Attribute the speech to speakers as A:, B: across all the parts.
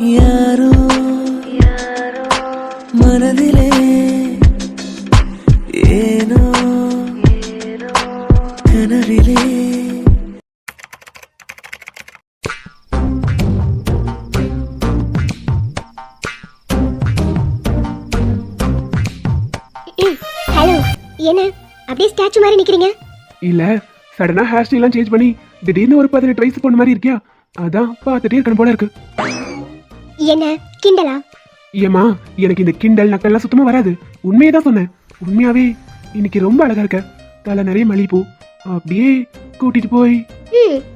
A: யாரோ மனதிலே ஏனோ கனவிலே
B: ஹலோ, என்ன அப்படியே ஸ்டாச்சு மாதிரி நிக்கிறீங்க?
C: இல்ல சடனா ஹேர் ஸ்டைல் சேஞ்ச் பண்ணி திடீர்னு ஒரு 18 வயசு பொண்ணு மாதிரி இருக்கியா, அதான் பார்த்துட்டே இருக்கணும் போல இருக்கு.
B: என்ன கிண்டலா?
C: ஏமா, எனக்கு இந்த கிண்டல் நக்கல்லாம் சுத்தமா வராது. உண்மையே தான் சொன்னேன். உண்மையாவே இன்னைக்கு ரொம்ப அழகா இருக்க. தலை நிறைய மல்லிப்பூ. அப்படியே கூட்டிட்டு போய்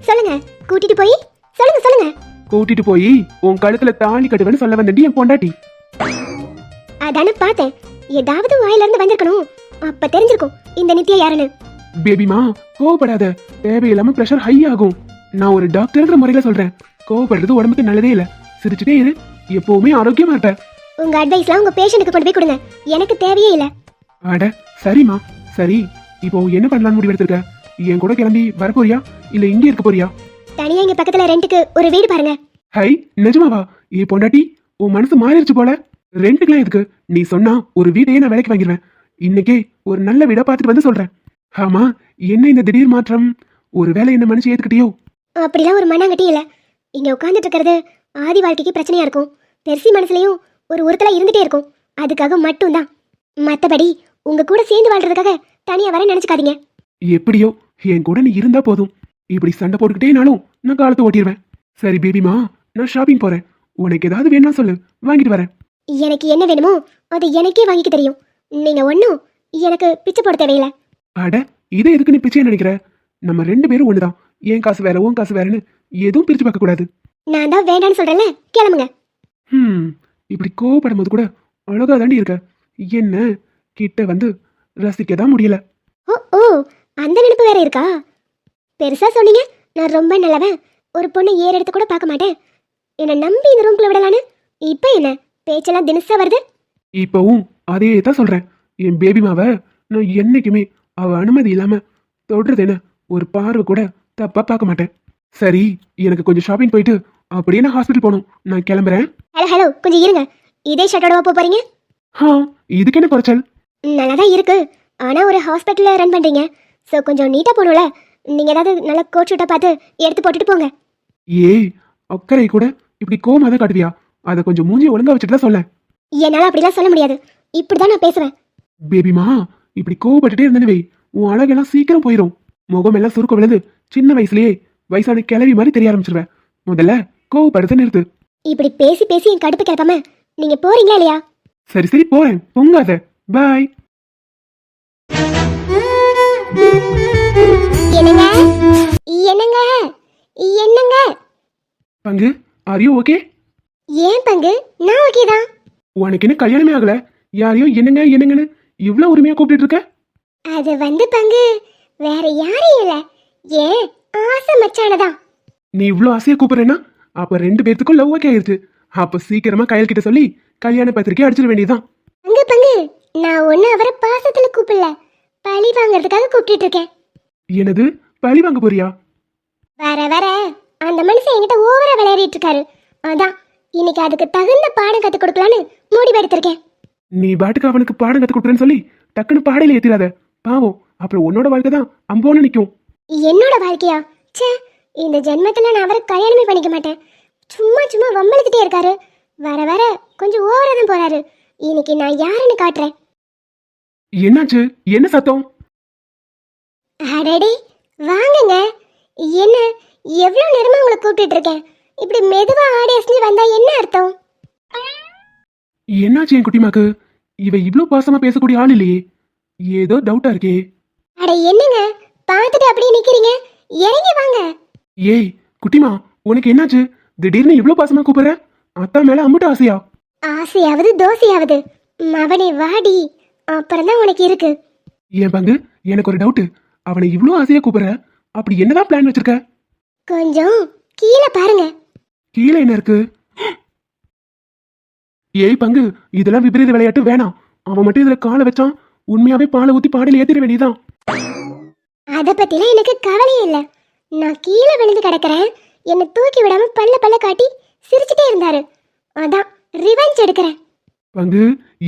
B: சொல்லுங்க. கூட்டிட்டு போய் சொல்லுங்க சொல்லுங்க.
C: கூட்டிட்டு போய் உன் கழுத்துல தாலி கட்டுவேன்னு சொல்ல வந்தேன்டி என் பொண்டாட்டி.
B: அதானே பார்த்தேன். ஏதாவது வாயில இருந்து வந்திருக்கணும். அப்ப தெரிஞ்சிருக்கும் இந்த நித்யா யாருன்னு.
C: பேபிமா, கோவப்படாத. தேவையில்லாம பிரஷர் ஹை ஆகும். நான் ஒரு டாக்டர்ங்கிற முறையில சொல்றேன். கோவப்படுறது உடம்புக்கு நல்லதே இல்ல. சிரிச்சுட்டே இரு, எப்பவுமே ஆரோக்கியமா இருப்ப.
B: உங்க அட்வைஸ்லாம் உங்க பேஷண்ட்டுக்கு கொண்டு போய் கொடுங்க. எனக்கு தேவையே இல்ல.
C: அட சரிம்மா, சரி. இப்போ என்ன பண்ணலாம்னு முடிவெடுத்திருக்க? என் கூட கிளம்பி வர போறியா இல்ல இங்க இருக்க போறியா?
B: தனியா இங்க பக்கத்துல ரெண்டுக்கு ஒரு வீடு பாருங்க.
C: ஹை, நிஜமாவா? ஏ பொண்டாட்டி, உன் மனசு மாறிடுச்சு போல. ரெண்டுக்குலாம் எதுக்கு? நீ சொன்னா ஒரு வீட்டையே நான் வேலைக்கு வாங்கிடுவேன். இன்னைக்கே ஒரு நல்ல வீடா பார்த்துட்டு வந்து சொல்றேன். ஆமா, என்ன இந்த திடீர் மாற்றம்? ஒரு வேலை என்ன மனுஷன் ஏத்துக்கிட்டியோ?
B: அப்படிலாம் ஒரு மண்ணாங்கட்டி இல்ல. இங்க உட்கார்ந்துட்டு இருக்கிறது ஆதி வாழ்க்கைக்கு பிரச்சனையா இருக்கும். பெருசி மனசுலயும் ஒரு உறுத்தலா இருந்துட்டே இருக்கும். அதுக்காக மட்டும்தான். மத்தபடி உங்க கூட சேர்ந்து வாழ்றதுக்காக தனியா வர நினைச்சுக்காதீங்க.
C: எப்படியோ என் கூட நீ இருந்தா போதும். இப்படி சண்டை போட்டுக்கிட்டேனாலும் நான் காலத்தை ஓட்டிடுவேன். சரி பேபிமா, நான் ஷாப்பிங் போறேன். உனக்கு ஏதாவது வேணா சொல்லு, வாங்கிட்டு வரேன்.
B: எனக்கு என்ன வேணுமோ அது எனக்கே வாங்கிக்க தெரியும். நீங்க ஒன்னும் எனக்கு பிச்சை போட தேவையில்லை.
C: அட, இதை எதுக்கு நீ பிச்சை நினைக்கிற? நம்ம ரெண்டு பேரும் ஒண்ணுதான். என் காசு வேற, உன் காசு வேறன்னு எதுவும் பிரிச்சு பார்க்க கூடாது.
B: நான் தான் வேண்டான்னு சொல்றேன்ல, கிளம்புங்க.
C: இப்படி கோவப்படும் போது கூட அழகா தாண்டி இருக்க. என்ன கிட்ட வந்து ரசிக்கதான் முடியல.
B: ஓ ஓ, அந்த நினைப்பு வேற இருக்கா? பெருசா சொன்னீங்க. நான் ரொம்ப நல்லவன், ஒரு பொண்ணை ஏறெடுத்து கூட பார்க்க மாட்டேன், என்ன நம்பி இந்த ரூம்குள்ள விடலான்னு. இப்ப என்ன பேச்செல்லாம் தினசா வருது?
C: இப்பவும் அதே தான் சொல்றேன். என் பேபிமாவ நான் என்னைக்குமே அவ அனுமதி இல்லாம தொடுறது என்ன ஒரு பார்வை கூட தப்பா பார்க்க மாட்டேன். சரி, எனக்கு கொஞ்சம் ஷாப்பிங் போயிட்டு அப்படியே நான் ஹாஸ்பிட்டல் போகணும். நான் கிளம்புறேன்.
B: ஹலோ ஹலோ, கொஞ்சம் இருங்க. இதே ஷர்ட்டோட போறீங்க?
C: இதுக்கு என்ன குறைச்சல்?
B: நல்லாதான் இருக்கு. ஆனா ஒரு ஹாஸ்பிட்டல்ல ரன் பண்றீங்க, சோ கொஞ்சம் நீட்டா போகணும்ல. நீங்க ஏதாவது நல்ல கோட் ஷூட்டா பார்த்து எடுத்து போட்டுட்டு போங்க.
C: ஏய், அக்கறை கூட இப்படி கோவமா தான் காட்டுவியா? அதை கொஞ்சம் மூஞ்சி ஒழுங்கா வச்சுட்டு சொல்ல.
B: என்னால அப்படிலாம் சொல்ல முடியாது. இப்படிதான் நான் பேசுவேன்.
C: பேபிமா, இப்படி கோவப்பட்டுட்டே இருந்தேன்னு வை, உன் அழகெல்லாம் சீக்கிரம் போயிடும். முகம் எல்லாம் சுருக்க விழுந்து சின்ன வயசுலயே வயசான கிளவி மாதிரி தெரிய ஆரம்பிச்சிருவேன். முதல்ல கோவப்படுத்த நிறுத்து.
B: இப்படி பேசி பேசி என் கடுப்பு கிளப்பாம நீங்க போறீங்களா இல்லையா?
C: சரி சரி, போறேன். பொங்காத. பாய்.
B: என்னங்க என்னங்க என்னங்க?
C: பங்கு, ஆர் யூ ஓகே?
B: ஏன் பங்கு, நான் ஓகே தான்.
C: உனக்கு என்ன கல்யாணமே ஆகல? யாரையோ என்னங்க என்னங்கன்னு இவ்வளவு உரிமையா கூப்பிட்டு இருக்க?
B: அது வந்து பங்கு வேற யாரும் இல்ல, ஏன் ஆசை மச்சானதான்.
C: நீ இவ்வளவு ஆசையா கூப்பிடுறேன்னா அப்ப ரெண்டு பேர்த்துக்கும் லவ் ஓகே ஆயிருச்சு. அப்ப சீக்கிரமா கையல் கிட்ட சொல்லி கல்யாண பத்திரிக்கை அடிச்சிட வேண்டியதான்.
B: பங்கு பங்கு, நான் ஒண்ணு அவரை பாசத்துல கூப்பிடல, பழி வாங்கறதுக்காக கூப்பிட்டு இருக்கேன்.
C: எனது பழி வாங்க போறியா?
B: வர வர அந்த மனுஷன் என்கிட்ட ஓவரா விளையாடிட்டு இருக்காரு. அதான் இன்னைக்கு அதுக்கு தகுந்த பாடம் கத்து கொடுக்கலான்னு முடிவு எடுத்திருக்கேன்.
C: நீ பாட்டுக்கு அவனுக்கு பாடம் கத்து கொடுக்குறேன்னு சொல்லி டக்குன்னு பாடையில ஏத்திராத. பாவம், அப்புறம் உன்னோட வாழ்க்கை தான் அம்போன்னு நிக்கும்.
B: என்னோட வாழ்க்கையா? ச்சே, இந்த ஜென்மத்துல நான் அவரை கல்யாணமே பண்ணிக்க மாட்டேன். சும்மா சும்மா வம்பளுக்கிட்டே இருக்காரு. வர வர கொஞ்சம் ஓவரா தான் போறாரு. இன்னைக்கு நான் யாருன்னு காட்டுறேன்.
C: என்னாச்சு? என்ன சத்தம்?
B: அடடி, வாங்குங்க. என்ன எவ்வளவு நேரமா உங்களை கூப்பிட்டு இருக்கேன். இப்படி மெதுவா ஆடி அசைஞ்சு வந்தா என்ன அர்த்தம்?
C: என்னாச்சு என் குட்டிமாக்கு? இவ இவ்ளோ பாசமா பேசக்கூடிய ஆள் இல்லையே. ஏதோ டவுட்டா இருக்கே.
B: அட என்னங்க பார்த்துட்டு அப்படியே நிக்கிறீங்க, இறங்கி வாங்க.
C: ஏய் குட்டிமா, உனக்கு என்னாச்சு? திடீர்னு இவ்ளோ பாசமா கூப்பிடுற? அத்தா மேல அம்புட்டு ஆசையா?
B: ஆசையாவது தோசையாவது மவனே வாடி, அப்புறம் தான் உனக்கு இருக்கு.
C: என் பங்கு, எனக்கு ஒரு டவுட். அவனை இவ்ளோ ஆசையா கூப்பிடுற, அப்படி என்னதான் பிளான் வச்சிருக்க?
B: கொஞ்சம் கீழே பாருங்க.
C: கீழே என்ன இருக்கு? ஏய் பங்கு, இதெல்லாம் விபரீத விளையாட்டு வேணாம். அவன் மட்டும் இதுல காலை வச்சான், உண்மையாவே பாலை ஊத்தி பாடையில ஏத்திட வேண்டியதான்.
B: அத பத்திலாம் எனக்கு கவலையே இல்ல. நான் கீழே விழுந்து கிடக்குறேன், என்னை தூக்கி விடாம பல்ல பல்ல காட்டி சிரிச்சுட்டே இருந்தாரு. அதான் ரிவெஞ்ச் எடுக்கிறேன்.
C: பங்கு,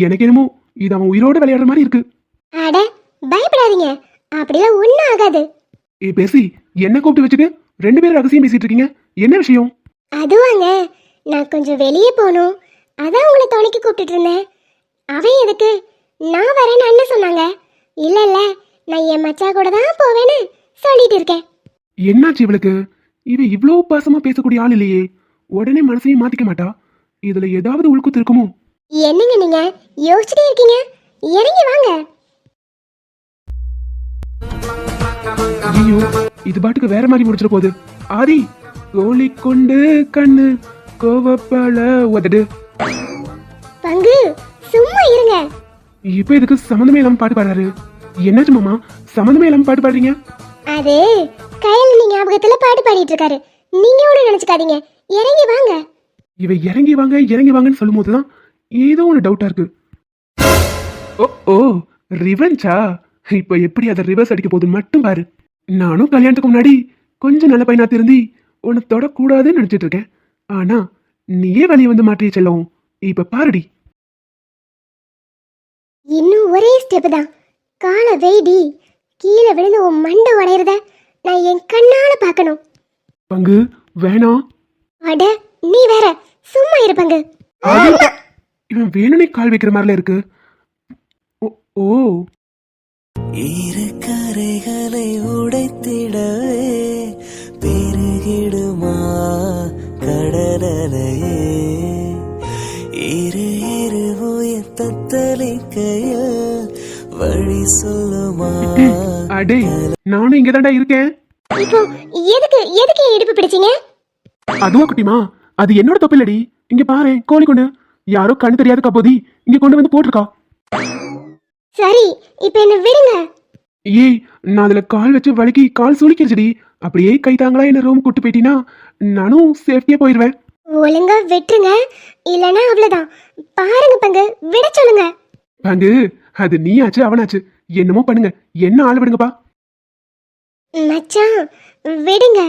C: எனக்கு என்னமோ இது அவன் உயிரோட விளையாடுற மாதிரி இருக்கு.
B: அட பயப்படாதீங்க, அப்படிலாம் ஒன்றும் ஆகாது.
C: பேசி என்ன கூப்பிட்டு வச்சுட்டு 2 பேரும் ரகசியம் பேசிட்டு இருக்கீங்க, என்ன விஷயம்?
B: அதுவாங்க, நான் கொஞ்சம் வெளியே போகணும், அதான் உங்களை துணைக்கு கூப்பிட்டுட்டு இருந்தேன். அவன் எதுக்கு நான் வரேன்னு அண்ணன் சொன்னாங்க. இல்லை இல்லை, நான் என் மச்சா கூட தான் போவேன்னு சொல்லிட்டு இருக்கேன்.
C: என்னாச்சு இவளுக்கு? இவ இவ்வளோ பாசமா பேசக்கூடிய ஆள் இல்லையே, உடனே மனசையும் மாத்திக்க மாட்டா. இதுல ஏதாவது உள்குத்து இருக்குமோ?
B: என்னங்க நீங்க யோசிச்சுட்டே இருக்கீங்க, இறங்கி வாங்க.
C: ஐயோ, இது பாட்டுக்கு வேற மாதிரி முடிச்சிட போகுது. ஆதி, கோழி கொண்டு கண்ணு கோவப்பால உதடு.
B: பங்கு சும்மா இருங்க.
C: இப்ப இதுக்கு சம்மந்தமே இல்லாம பாட்டு பாடுறாரு. என்னாச்சு மாமா, சம்மந்தமே இல்லாம பாட்டு பாடுறீங்க?
B: அது கையில் ஞாபகத்துல பாட்டு பாடிட்டு இருக்காரு, நீங்க ஒண்ணு நினைச்சுக்காதீங்க, இறங்கி வாங்க.
C: இவ இறங்கி வாங்க இறங்கி வாங்கன்னு சொல்லும் போதுதான் ஏதோ ஒன்று டவுட்டா இருக்கு. ஓ ஓ, ரிவெஞ்சா? இப்போ எப்படி அதை ரிவர்ஸ் அடிக்க போகுது மட்டும் பாரு. நானும் கல்யாணத்துக்கு முன்னாடி கொஞ்சம் நல்ல பையனா திருந்தி உன்னை தொடக்கூடாதுன்னு நினைச்சிட்டு இருக்கேன். ஆனா நீயே வெளியே வந்து மாற்றிய செல்லவும் இப்ப பாருடி.
B: இன்னும் ஒரே ஸ்டெப் தான், கால வெயிடி, கீழே விழுந்து உன் மண்டை உடையிறத நான் என் கண்ணால பார்க்கணும்.
C: பங்கு வேணாம்.
B: அட நீ வேற, சும்மா இரு பங்கு.
C: இவன் வேணும்னே கால் வைக்கிற மாதிரில இருக்கு. ஓ ஓ,
A: இரு கரைகளை உடைத்திடவே பெருகிடுமா கடலையே, இரு இரு உயிர் தத்தளிக்கையில் வழி சொல்லுமா.
C: அடே, நானும் இங்கதான்டா இருக்கேன்.
B: இப்போ எதுக்கு எதுக்கு என் இடுப்பு பிடிச்சீங்க?
C: அதுவா குட்டிமா, அது என்னோட தப்பில்லடி. இங்க பாரு, கோழி கொண்டு யாரோ கண்ணு தெரியாத கபோதி இங்க கொண்டு வந்து போட்டிருக்கா.
B: சரி, இப்போ என்ன விடுங்க.
C: ஏய், நான் அதுல கால் வச்சு வலிக்கி கால் சுளிக்கிடுச்சுடி. அப்படியே கை தாங்களா என்ன ரூம் கூட்டு போயிட்டீங்கன்னா நானும் சேஃப்டியா போயிடுவேன்.
B: ஒழுங்கா வெட்டுருங்க, இல்லைன்னா அவ்வளவுதான். பாருங்க பங்கு, விட சொல்லுங்க.
C: பங்கு, அது நீயாச்சு அவனாச்சு, என்னமோ பண்ணுங்க, என்ன ஆள் விடுங்கப்பா.
B: மச்சான் விடுங்க.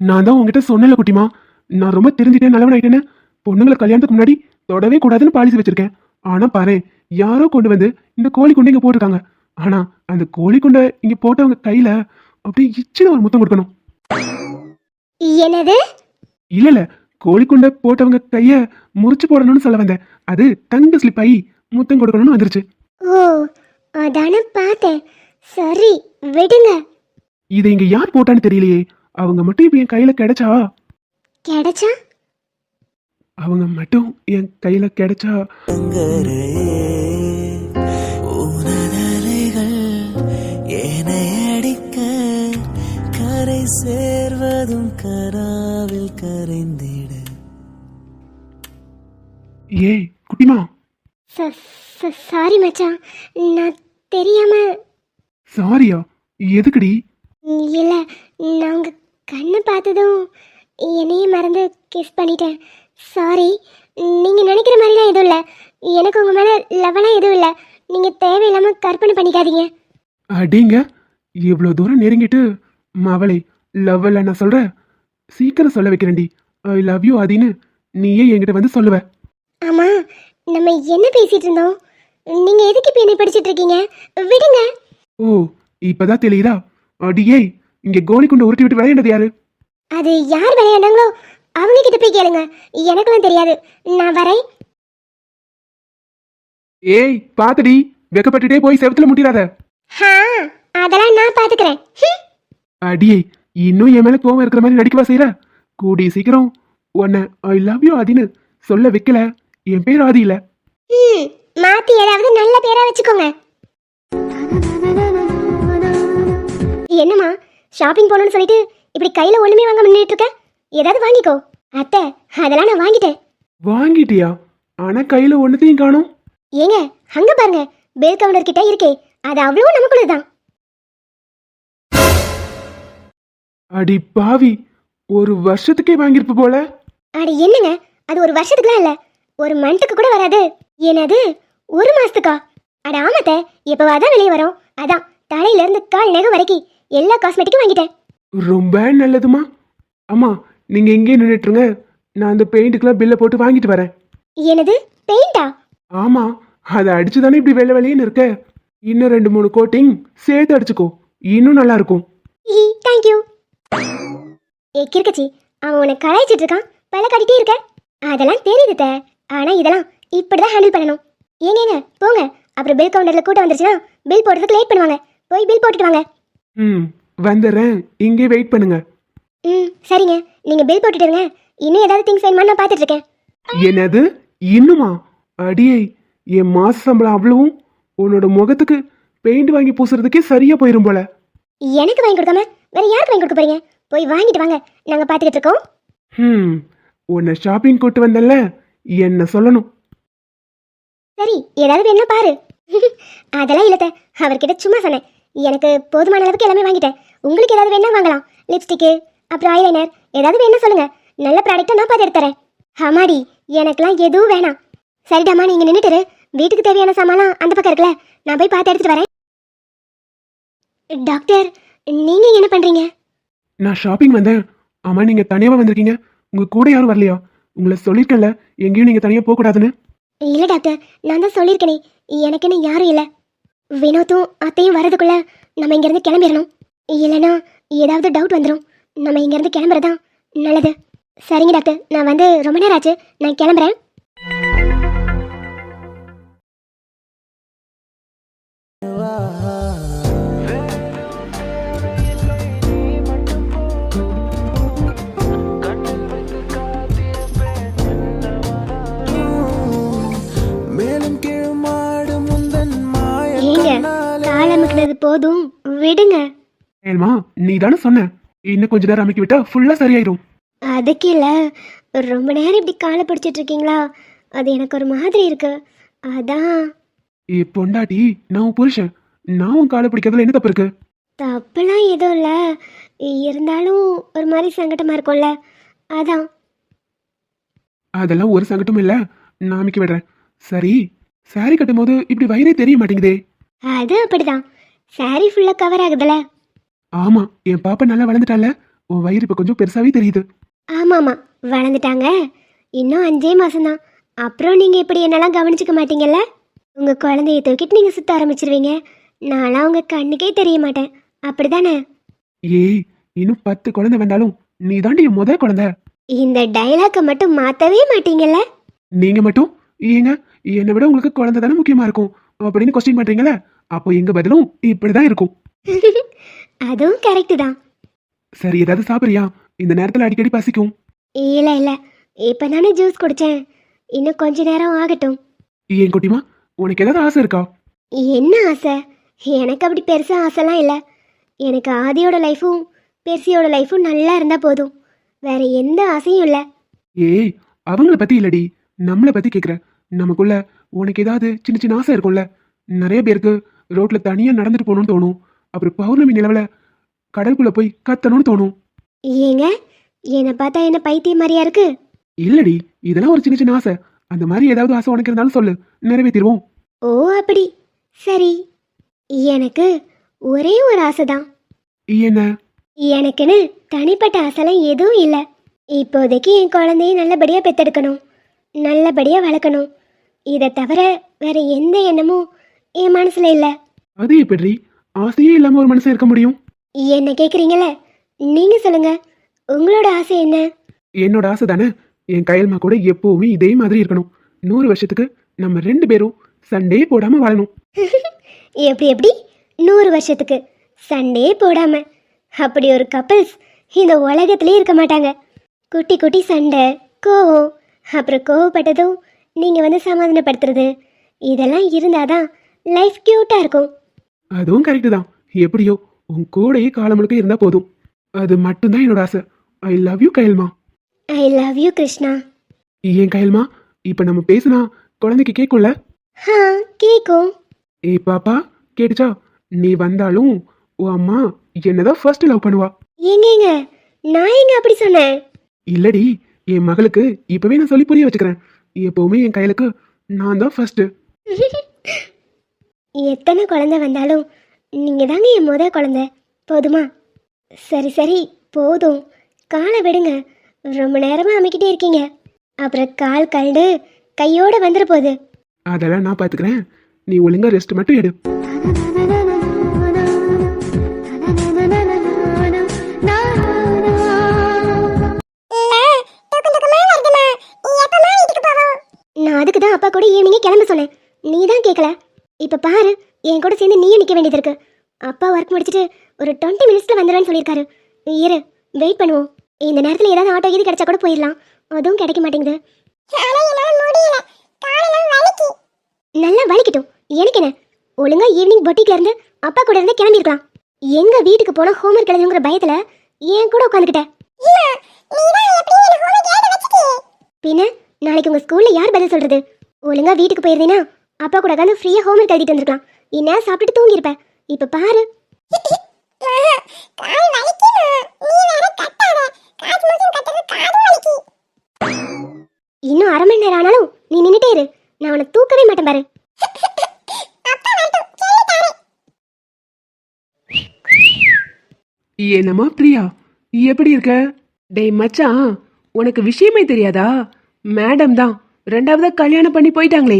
C: நான் தான் உங்ககிட்ட சொன்னல குட்டிமா, நான் ரொம்ப தெரிஞ்சுட்டேன் நல்லவன் ஆயிட்டேன்னு. பொண்ணுங்களை கல்யாணத்துக்கு முன்னாடி தொடவே கூடாதுன்னு பாலிசி வச்சிருக்கேன். ஆனா பாரு, யாரோ கொண்டு வந்து இந்த கோழி குண்டை இங்க போட்டிருக்காங்க. ஆனா அந்த கோழி குண்டை இங்க போட்டவங்க கையில அப்படியே இச்சின ஒரு முத்தம் கொடுக்கணும்.
B: என்னது?
C: இல்ல இல்ல, கோழி குண்டை போட்டவங்க கைய முறிச்சு போடணும்னு சொல்ல வந்தேன். அது தங்க ஸ்லிப் ஆகி முத்தம் கொடுக்கணும்னு வந்துருச்சு.
B: ஓ, அதான பார்த்தேன். சரி விடுங்க.
C: இதை இங்க யார் போட்டான்னு தெரியலையே. அவங்க மட்டும் இப்ப என் கையில கிடைச்சா
B: கிடைச்சா
C: அவங்க மட்டும் என் கையில கிடைச்சா
A: உனதலைகள் ஏனை அடிக்க கரை சேர்வதும் கராவில் கரைந்திட.
C: ஏய் குட்டிமா.
B: சாரி மச்சான், நான் தெரியாம.
C: சாரியா? எதுக்குடி?
B: இல்ல, நான் உங்க கண்ணை பார்த்ததும் என்னையே மறந்து கிஸ் பண்ணிட்டேன். சாரி. நீங்க நினைக்கிற மாதிரிலாம் எதுவும் இல்லை, எனக்கு உங்க மேல லவ்வெல்லாம் எதுவும் இல்லை. நீங்க தேவையில்லாம கற்பனை பண்ணிக்காதீங்க.
C: அடிங்க, இவ்வளவு தூரம் நெருங்கிட்டு மவளை லவ் இல்ல நான் சொல்ற, சீக்கிரம் சொல்ல வைக்கிறேன்டி. ஐ லவ் யூ ஆதின்னு நீயே என்கிட்ட வந்து சொல்லுவ.
B: ஆமா, நம்ம என்ன பேசிட்டு இருந்தோம்? நீங்க எதுக்கு இப்ப என்னை படிச்சிட்டு இருக்கீங்க? விடுங்க.
C: ஓ, இப்பதான் தெரியுதா? அடியே, இங்க கோலி குண்டு உருட்டி விட்டு விளையாண்டது யாரு?
B: அது யார் விளையாண்டாங்களோ அவங்க கிட்ட போய் கேளுங்க, எனக்குலாம் தெரியாது. நான் வரேன்.
C: ஏய் பாத்துடி, வெக்கப்பட்டுட்டே போய் செவத்துல முட்டிடாத.
B: அதெல்லாம் நான் பாத்துக்கிறேன்.
C: அடியே, இன்னும் என் மேல கோவம் இருக்கிற மாதிரி நடிக்கவா செய்யற? கூடி சீக்கிரம் உன்னை ஐ லவ் யூ ஆதின்னு சொல்ல வைக்கல. என் பேர் ஆதி இல்ல.
B: மாத்தி ஏதாவது நல்ல பேரா வச்சுக்கோங்க. என்னம்மா, ஷாப்பிங் போகணும்னு சொல்லிட்டு இப்படி கையில ஒண்ணுமே வாங்க நின்றுட்டு இருக்க? ஏதாவது வாங்கிக்கோ. அத்தை, அதெல்லாம் நான் வாங்கிட்டேன்.
C: வாங்கிட்டியா? ஆனா கையில ஒன்னத்தையும் காணோம்.
B: ஏங்க, அங்க பாருங்க, பில் கவுண்டர் கிட்ட இருக்கே, அது அவ்வளவு நமக்குள்ளதான்.
C: அடி பாவி, ஒரு வருஷத்துக்கே வாங்கிருப்ப போல.
B: அடி என்னங்க, அது ஒரு வருஷத்துக்குலாம் இல்ல, ஒரு மந்த்துக்கு கூட வராது. என்னது, ஒரு மாசத்துக்கா? அட ஆமாத்த, எப்பவாதான் வெளியே வரும். அதான் தலையில இருந்து கால் நகம் வரைக்கும் எல்லா காஸ்மெட்டிக்கும் வாங்கிட்டேன்.
C: ரொம்ப நல்லதுமா. அம்மா, நீங்க எங்கே நின்றுட்டுருங்க, நான் அந்த பெயிண்ட்டுக்கெல்லாம் பில்லை போட்டு வாங்கிட்டு வரேன்.
B: என்னது, பெயிண்டா?
C: ஆமா, அதை அடிச்சுதானே இப்படி வெள்ளை வெளியேன்னு இருக்க. இன்னும் 2 3 கோட்டிங் சேர்த்து அடிச்சுக்கோ, இன்னும் நல்லா இருக்கும்.
B: தேங்க்யூ. ஏ கிறுக்கச்சி, அவன் உன்னை கலாய்ச்சிட்டு இருக்கான், பல கட்டிட்டே இருக்க. அதெல்லாம் தெரியுது தே, ஆனா இதெல்லாம் இப்படிதான் ஹேண்டில் பண்ணணும். ஏங்க போங்க, அப்புறம் பில் கவுண்டர்ல கூட்டம் வந்துருச்சுன்னா பில் போடுறதுக்கு லேட் பண்ணுவாங்க. போய் பில் போட்டுட்டு வாங்க.
C: வந்துடுறேன், இங்கே வெயிட் பண்ணுங்க.
B: சரிங்க, நீங்க பில் போட்டுட்டு இருங்க. இன்னும் ஏதாவது திங்ஸ் வேணுமா நான் பார்த்துட்டு இருக்கேன்.
C: என்னது, இன்னுமா? அடியே, என் மாச சம்பளம் அவ்வளவும் உன்னோட முகத்துக்கு பெயிண்ட் வாங்கி பூசுறதுக்கே சரியா போயிரும் போல.
B: எனக்கு வாங்கி கொடுக்காம வேற யாருக்கு வாங்கி கொடுக்க போறீங்க? போய் வாங்கிட்டு வாங்க, நாங்க பார்த்துக்கிட்டு இருக்கோம்.
C: உன்னை ஷாப்பிங் கூட்டு வந்தல்ல, என்ன சொல்லணும்.
B: சரி, ஏதாவது வேணும்னா பாரு. அதெல்லாம் இல்லத்த, அவர்கிட்ட சும்மா சொன்னேன். எனக்கு போதுமான அளவுக்கு எல்லாமே வாங்கிட்டேன். உங்களுக்கு ஏதாவது வேணா வாங்கலாம். லிப்ஸ்டிக்கு, அப்புறம் ஐலைனர், ஏதாவது வேணும் சொல்லுங்க. நல்ல ப்ராடக்ட்டை நான் பார்த்து எடுத்துறேன். ஆமாடி, எனக்கெல்லாம் எதுவும் வேணாம். சரிடாமா, நீங்க நின்றுட்டு வீட்டுக்கு தேவையான சாமான்லாம் அந்த பக்கம் இருக்குல்ல, நான் போய் பார்த்து எடுத்துட்டு வரேன். டாக்டர், நீங்க என்ன பண்றீங்க?
C: நான் ஷாப்பிங் வந்தேன். ஆமா, நீங்க தனியாவா வந்திருக்கீங்க? உங்க கூட யாரும் வரலையா? உங்களை சொல்லிருக்கல எங்கேயும் நீங்க தனியா போக கூடாதுன்னு.
B: இல்ல டாக்டர், நான் தான் சொல்லியிருக்கேனே, எனக்குன்னு யாரும் இல்லை. வினோத்தும் அத்தையும் வரதுக்குள்ள நம்ம இங்கேருந்து கிளம்பிடணும். இல்லைன்னா ஏதாவது டவுட் வந்துடும். நம்ம இங்கேருந்து கிளம்புறதான் நல்லது. சரிங்க டாக்டர், நான் வந்து ரொம்ப நேரம் ஆச்சு, நான் கிளம்புறேன். போதும் விடுங்க.
C: ஏல்மா, நீ தானே சொன்ன இன்னும் கொஞ்ச நேரம் அமைக்கி விட்டா ஃபுல்லா சரியாயிரும்.
B: அதுக்கு இல்ல, ரொம்ப நேரம் இப்படி காலை பிடிச்சிட்டு இருக்கீங்களா, அது எனக்கு ஒரு மாதிரி இருக்கு, அதான்.
C: பொண்டாட்டி, நான் உன் புருஷன், நான் உன் காலை பிடிக்கிறதுல என்ன தப்பு இருக்கு?
B: தப்பெல்லாம் எதுவும் இல்லை, இருந்தாலும் ஒரு மாதிரி சங்கடமா இருக்கும்ல, அதான்.
C: அதெல்லாம் ஒரு சங்கட்டும் இல்ல, நான் அமைக்க விடுறேன். சரி, சாரி கட்டும் போது இப்படி வயிறே தெரிய மாட்டேங்குதே.
B: அது அப்படிதான், சாரி ஃபுல்லா கவர் ஆகுதுல.
C: ஆமா, என் பாப்பா நல்லா வளர்ந்துட்டால, உன் வயிறு இப்ப கொஞ்சம் பெருசாவே தெரியுது.
B: ஆமா ஆமா, வளர்ந்துட்டாங்க. இன்னும் 5 மாசம்தான். அப்புறம் நீங்க இப்படி என்னெல்லாம் கவனிச்சுக்க மாட்டீங்கல்ல. உங்க குழந்தைய தூக்கிட்டு நீங்க சுத்த ஆரம்பிச்சிருவீங்க. நான்லாம் உங்க கண்ணுக்கே தெரிய மாட்டேன், அப்படிதானே?
C: ஏய், இன்னும் 10 குழந்தை வந்தாலும் நீ தாண்டி என் முத குழந்தை.
B: இந்த டைலாக்கை மட்டும் மாத்தவே மாட்டீங்கல்ல.
C: நீங்க மட்டும் ஏங்க, என்னை விட உங்களுக்கு குழந்தை தானே முக்கியமா இருக்கும் அப்படின்னு கொஸ்டின் பண்றீங்களா? அப்போ எங்க பதிலும் இப்படிதான் இருக்கும்.
B: அதுவும் கரெக்ட் தான்.
C: சரி, ஏதாவது சாப்பிடுறியா? இந்த நேரத்துல அடிக்கடி பசிக்கும்.
B: இல்ல இல்ல, இப்பதானே ஜூஸ் குடிச்சேன், இன்னும் கொஞ்ச நேரம் ஆகட்டும்.
C: ஏன் குட்டிமா, உனக்கு ஏதாவது ஆசை இருக்கா?
B: என்ன ஆசை? எனக்கு அப்படி பெருசா ஆசைலாம் இல்லை. எனக்கு ஆதியோட லைஃபும் பெர்சியோட லைஃபும் நல்லா இருந்தா போதும், வேற எந்த ஆசையும் இல்லை.
C: ஏய், அவங்கள பத்தி இல்லடி, நம்மளை பத்தி கேக்குற. நமக்குள்ள உனக்கு ஏதாவது சின்ன சின்ன ஆசை இருக்கும்ல. நிறைய பேருக்கு ரோட்ல தனியா நடந்துட்டு போகணும்னு தோணும். அப்புறம் பௌர்ணமி நிலவுல கடலுக்குள்ள போய் கத்தணும்னு தோணும்.
B: ஏங்க, என்னை பார்த்தா என்ன பைத்தியம் மாதிரியா இருக்கு?
C: இல்லடி, இதெல்லாம் ஒரு சின்ன சின்ன ஆசை. அந்த மாதிரி ஏதாவது ஆசை உனக்கு இருந்தாலும் சொல்லு, நிறைவேற்றிடுவோம்.
B: ஓ அப்படி, சரி. எனக்கு ஒரே ஒரு ஆசை தான்.
C: என்ன?
B: எனக்குன்னு தனிப்பட்ட ஆசைலாம் எதுவும் இல்லை. இப்போதைக்கு என் குழந்தைய நல்லபடியா பெத்தெடுக்கணும், நல்லபடியா வளர்க்கணும். இதை தவிர வேற எந்த எண்ணமும் என் மனசுல இல்லை.
C: அது எப்படி ஆசையே இல்லாம ஒரு மனுஷன் இருக்க முடியும்?
B: என்ன கேக்குறீங்களே, நீங்க சொல்லுங்க, உங்களோட ஆசை என்ன?
C: என்னோட ஆசை தானே, என் கயல்மா கூட எப்பவுமே இதே மாதிரி இருக்கணும். 100 வருஷத்துக்கு நம்ம 2 பேரும் சண்டே போடாம வாழணும்.
B: எப்படி எப்படி 100 வருஷத்துக்கு சண்டே போடாம? அப்படி ஒரு கப்பல்ஸ் இந்த உலகத்திலே இருக்க மாட்டாங்க. குட்டி குட்டி சண்டை, கோவம், அப்புறம் கோவப்பட்டதும் நீங்க வந்து சமாதானப்படுத்துறது, இதெல்லாம் இருந்தாதான் லைஃப் கியூட்டா இருக்கும்.
C: அதுவும் கரெக்டு தான். எப்படியோ உன் கூடையே காலம் முழுக்க இருந்தா போதும். அது மட்டும்தான் என்னோட ஆசை. ஐ லவ் யூ கயல்மா.
B: I love you Krishna.
C: ஏன் கயல்மா, இப்ப நம்ம பேசினா குழந்தைக்கு கேட்கும்ல?
B: கேக்கும்.
C: ஏய் பாப்பா, கேட்டுச்சா? நீ வந்தாலும் உன் அம்மா என்னதான் ஃபர்ஸ்ட் லவ் பண்ணுவா.
B: எங்க நான் எங்க அப்படி சொன்னேன்?
C: இல்லடி, என் மகளுக்கு இப்பவே நான் சொல்லி புரிய வச்சுக்கிறேன். எப்பவுமே என் கையிலுக்கு நான் தான் ஃபர்ஸ்ட்.
B: எத்தனை குழந்தை வந்தாலும் நீங்க தாங்க என் முத குழந்தை, போதுமா? சரி சரி போதும், காலை விடுங்க. ரொம்ப நேரமா அமைக்கிட்டே இருக்கீங்க, அப்புறம் கால் கல்டு கையோட வந்துட போகுது.
C: அதெல்லாம் நான் பாத்துக்கிறேன். நீ ஒழுங்கா ரெஸ்ட் மட்டும் எடு.
B: நான் அதுக்கு தான் அப்பா கூட ஈவினிங்கே கிளம்ப சொன்னேன். நீ தான் கேட்கல. இப்போ பாரு, என் கூட சேர்ந்து நீயும் நிற்க வேண்டியது இருக்கு. அப்பா ஒர்க் முடிச்சுட்டு ஒரு 20 மினிட்ஸில் வந்துடுறேன்னு சொல்லியிருக்காரு. இரு, வெயிட் பண்ணுவோம். இந்த நேரத்தில் ஏதாவது ஆட்டோ இது கிடைச்சா கூட போயிடலாம். அதுவும் கிடைக்க மாட்டேங்குது. நல்லா வலிக்கட்டும், எனக்கு என்ன. ஒழுங்கா ஈவினிங் பொட்டிக்ல இருந்து அப்பா கூட இருந்து கிளம்பிருக்கலாம். எங்க வீட்டுக்கு போனா ஹோம்ஒர்க் எழுதுங்கிற பயத்துல என் கூட உட்காந்துக்கிட்டேன். பின்ன நாளைக்கு உங்க ஸ்கூல்ல யார் பதில் சொல்றது? ஒழுங்கா வீட்டுக்கு போயிருந்தீங்கன்னா அப்பா கூட உட்காந்து ஃப்ரீயா ஹோம்ஒர்க் எழுதிட்டு வந்திருக்கலாம். இந்நேரம் சாப்பிட்டுட்டு தூங்கியிருப்பேன். இப்ப பாரு. இன்னும் 1/2 மணி நேரம் ஆனாலும் நீ நின்னுட்டே இரு. நான் உன்னை தூக்கவே மாட்டேன் பாரு.
C: என்னம்மா பிரியா, எப்படி இருக்க? டேய் மச்சான், உனக்கு விஷயமே தெரியாதா? மேடம் தான் 2ஆவதா கல்யாணம் பண்ணி போயிட்டாங்களே.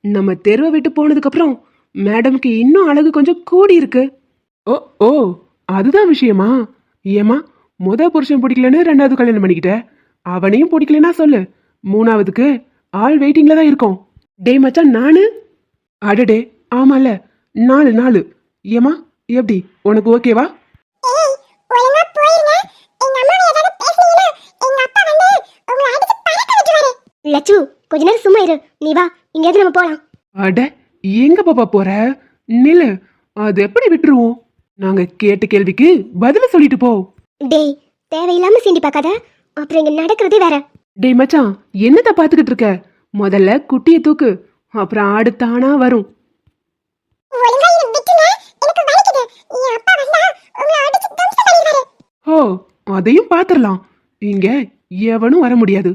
C: நம்ம தெருவை விட்டு போனதுக்கு அப்புறம் மேடம்க்கு இன்னும் அழகு கொஞ்சம் கூடி இருக்கு. ஓ ஓ, அதுதான் விஷயமா? ஏமா, புருஷன் பிடிக்கலன்னு 2ஆவது கல்யாணம் பண்ணிக்கிட்ட. அவனையும் பிடிக்கலன்னா சொல்லு, 3ஆவதுக்கு ஆள் வெயிட்டிங்ல தான் இருக்கும். டேய் மச்சான், நானு அடடே ஆமால, 4 ஏமா எப்படி, உனக்கு ஓகேவா?
B: லட்சு, கொஞ்ச நேரம் சும்மா இரு. நீ வா, இங்க நம்ம போலாம்.
C: அட, எங்க பாப்பா போற? நில்லு, அது எப்படி விட்டுருவோம்? நாங்க கேட்ட கேள்விக்கு பதில சொல்லிட்டு போ.
B: டேய், தேவையில்லாம சீண்டி பார்க்காத. அப்புறம் இங்க நடக்கிறதே வேற.
C: டேய் மச்சான், என்னத்த பாத்துக்கிட்டு இருக்க? முதல்ல குட்டியை தூக்கு, அப்புறம் ஆடு தானா வரும். ஓ, அதையும் பாத்துரலாம். இங்க எவனும் வர முடியாது.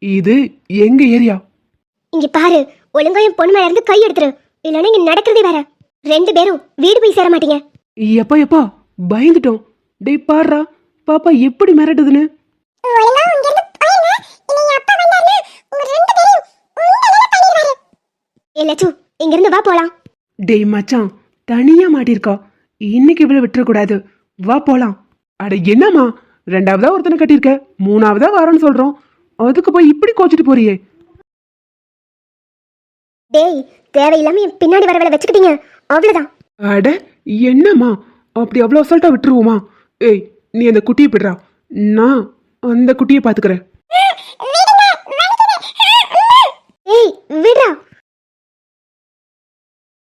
C: இது எங்க ஏரியா.
B: இங்க பாரு, ஒழுங்கா என் பொண்ணு மேல இருந்து கை எடுத்துரு. இல்லைன்னா இங்க நடக்கிறதே வேற. 2 பேரும் வீடு போய் சேர மாட்டீங்க.
C: எப்பா பயந்துட்டோம். டேய் பாருடா, பாப்பா எப்படி மிரட்டுதுன்னு.
B: லட்சு, இங்க இருந்து வா போலாம்.
C: டேய் மச்சான், தனியா மாட்டிருக்கா. இன்னைக்கு இவ்வளவு விட்டுறக்கூடாது. வா போலாம். அட என்னம்மா, 2ஆவதா ஒருத்தனை கட்டியிருக்க, 3ஆவதா வரேன்னு சொல்றோம். அதுக்கு போய் இப்படி கோச்சிட்டு போறியே.
B: டேய், தேவையில்லாம என் பின்னாடி வரவளை வச்சுக்கிட்டீங்க, அவ்வளவுதான்.
C: அட என்னம்மா, அப்படி அவ்வளோ அசால்ட்டா விட்டுருவோமா? ஏய், நீ அந்த குட்டியை பிடுறா, நான் அந்த குட்டியை பாத்துக்கிறேன்.
B: ஏய், விடுறா.